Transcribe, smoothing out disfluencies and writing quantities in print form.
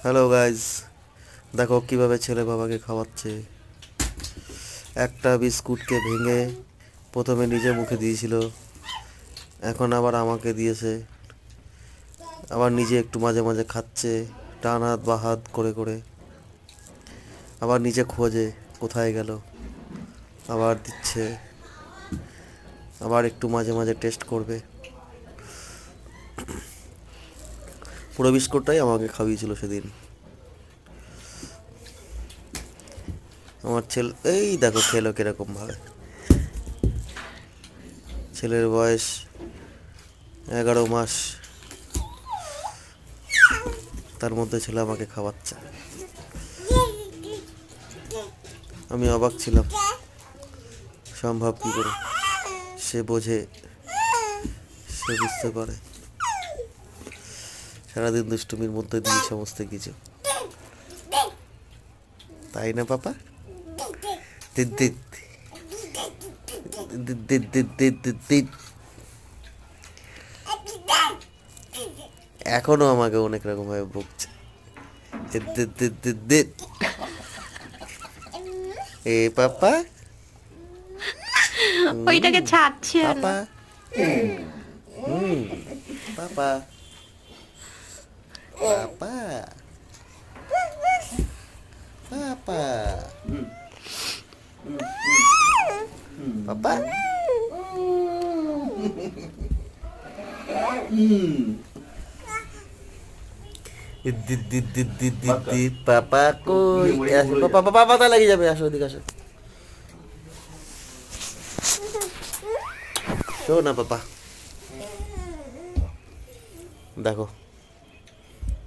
Hello guys, দেখো কিভাবে ছেলে বাবাকে খাওয়াচ্ছে। একটা বিস্কুটকে ভেঙে প্রথমে নিজে মুখে দিয়েছিল, এখন আবার আমাকে দিয়েছে। আবার নিজে একটু মাঝে মাঝে খাচ্ছে, ডান হাত বা হাত করে করে। আবার নিজে খোঁজে কোথায় গেল, আবার দিচ্ছে। আবার একটু মাঝে মাঝে টেস্ট করবে। পুরো বিস্কুটটাই আমাকে খাইয়েছিল সেদিন। আমার ছেলে এই দেখো খেলো কিরকম ভাবে। ছেলের বয়স 11 মাস, তার মধ্যে ছেলে আমাকে খাওয়াচ্ছে। আমি অবাক ছিলাম, সম্ভব কী করে। সে বোঝে, সে বুঝতে পারে। সারাদিন দুষ্টুমির মধ্যে দিয়ে সমস্ত কিছু, তাই না পাপা? দিদ দিদ দিদ দিদ দিদ দিদ দিদ দিদ। এখনো আমাকে অনেক রকম ভাবে বকছে। দিদ দিদ দিদ দিদ দিদ। এ পাপা, ওইটাকে ছাড়ছে না। পাপা, পাপা, পাপা, পাপা, পাপা। পাপা কই? পাপা পাপা তা লেগে যাবে, আসো ওদিকে আসো। শো না পাপা, দেখো